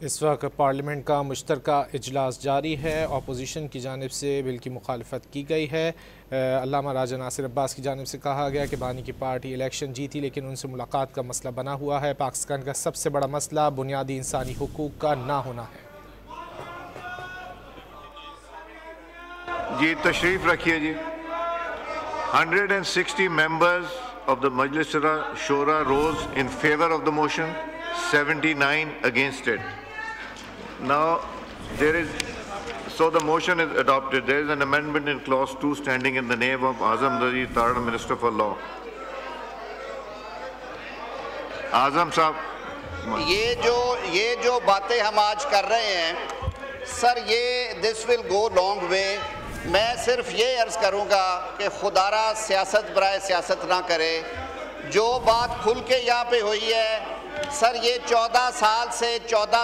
इस वक्त पार्लियामेंट का मुश्तरका इजलास जारी है। अपोजिशन की जानिब से बिल की मुखालफत की गई है। अल्लामा राजा नासिर अब्बास की जानिब से कहा गया कि बानी की पार्टी इलेक्शन जीती लेकिन उनसे मुलाकात का मसला बना हुआ है। पाकिस्तान का सबसे बड़ा मसला बुनियादी इंसानी हुकूक का ना होना है। जी तशरीफ रखिए जी। 160 members of the Majlis Shura rose in favor of the motion, 79 against it. Now so the motion is adopted. There is an amendment in clause 2 standing in the name of Azam Razi, third Minister for Law. Azam साहब, ये जो बातें हम आज कर रहे हैं sir, ये this will go long way. मैं सिर्फ ये अर्ज़ करूँगा कि खुदारा सियासत बराए सियासत ना करे। जो बात खुल के यहाँ पे हुई है सर, ये 14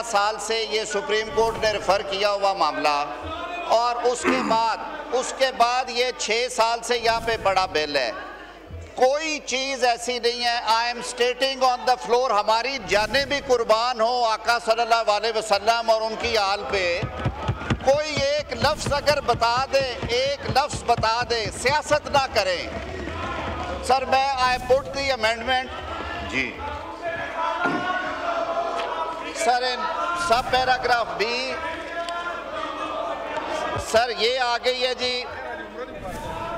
साल से ये सुप्रीम कोर्ट ने रेफ़र किया हुआ मामला, और उसके बाद ये 6 साल से यहाँ पे बड़ा बिल है। कोई चीज़ ऐसी नहीं है। I am स्टेटिंग on the floor, हमारी जानें भी कुर्बान हो आका सल्लल्लाहु अलैहि वसल्लम और उनकी आल पे। कोई एक लफ्ज़ अगर बता दे, सियासत ना करें सर। मैं आई पुट द अमेंडमेंट जी sir in sub paragraph B. Sir ये आ गई है जी।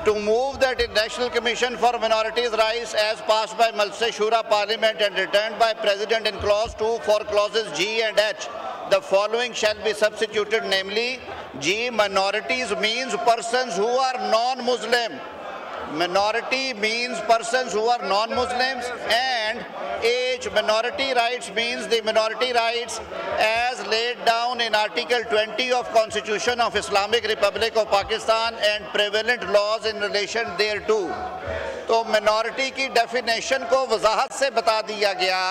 To move that in National Commission for Minorities' Rights as passed by Majlis Shura Parliament and returned by President in clause 2 for clauses G and H, the following shall be substituted, namely G, minorities means persons who are non-Muslim. Minority means persons who are non-Muslims, and H, minority rights means the minority rights as laid down in Article 20 of Constitution of Islamic Republic of Pakistan and prevalent laws in relation thereto. तो minority की definition को वजाहत से बता दिया गया।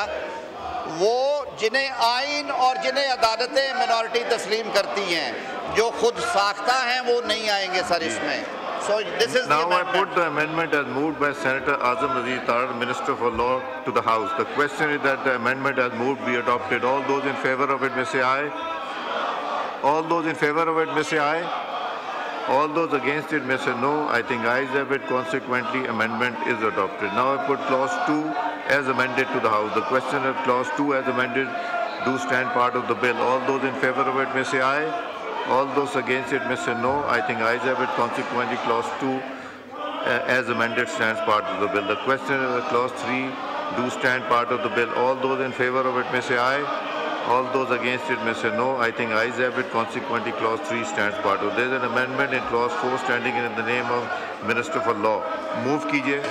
वो जिन्हें आइन और जिन्हें अदालतें minority तस्लीम करती हैं, जो खुद साख्ता हैं वो नहीं आएंगे सर इसमें। So this is now I put the amendment as moved by Senator Azam Razi, third Minister for Law, to the House. The question is that the amendment as moved be adopted. All those in favor of it may say aye. All those in favor of it may say aye. All those against it may say no. I think ayes have it. Consequently, amendment is adopted. Now I put clause 2 as amended to the House. The question of clause 2 as amended do stand part of the bill. All those in favor of it may say aye. All those against it may say no. I think ayes have it. Consequently, clause 2 as amended stands part of the bill. The question of clause 3 do stand part of the bill. All those in favor of it may say aye. All those against it may say no. I think ayes have it. Consequently, clause 3 stands part of. There is an amendment in clause 4 standing in the name of Minister for Law. Move kijiye.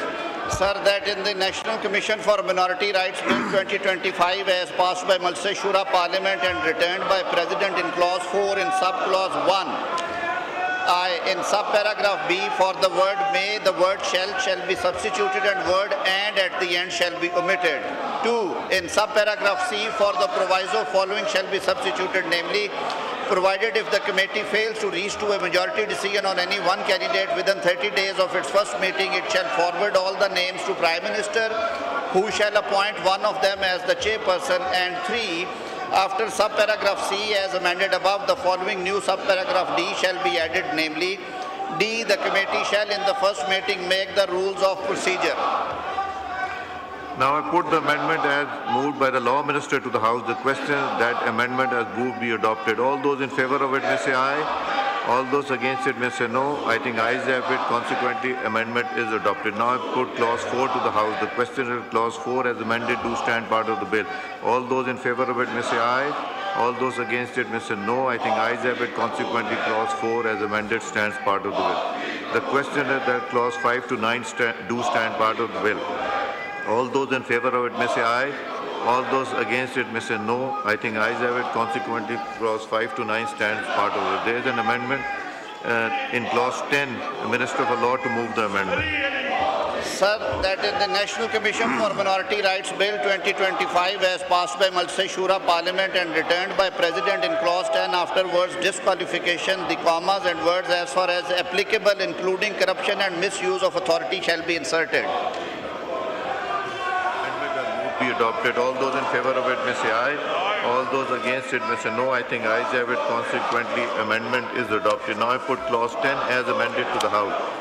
Sir, that in the National Commission for Minority Rights Bill 2025 as passed by Majlis Shura Parliament and returned by President in clause 4 in subclause 1, in subparagraph B, for the word may, the word shall be substituted and word and at the end shall be omitted. 2. In subparagraph C, for the proviso following shall be substituted, namely, provided if the committee fails to reach to a majority decision on any one candidate within 30 days of its first meeting, it shall forward all the names to Prime Minister, who shall appoint one of them as the chairperson. And 3, after subparagraph C as amended above, the following new subparagraph D shall be added, namely, D, the committee shall in the first meeting make the rules of procedure. Now I put the amendment as moved by the Law Minister to the House. The question that amendment as moved be adopted. All those in favor of it may say aye. All those against it may say no. I think ayes have it. Consequently, amendment is adopted. Now I put clause 4 to the House. The question of clause 4 as amended do stand part of the bill. All those in favor of it may say aye. All those against it may say no. I think ayes have it. Consequently, clause 4 as amended stands part of the bill. The question is that clause 5 to 9 do stand part of the bill. All those in favor of it may say aye. All those against it may say no. I think ayes have it. Consequently, clause 5 to 9 stands part of it. There is an amendment in clause 10, Minister for Law to move the amendment. Sir, that is the National Commission for Minority Rights Bill 2025 as passed by Majlis Shura Parliament and returned by President in clause 10 after words disqualification, the commas and words as far as applicable including corruption and misuse of authority shall be inserted. Be adopted. All those in favor of it may say aye. All those against it may say no. I think ayes have it. Consequently, amendment is adopted. Now I put clause 10 as amended to the House.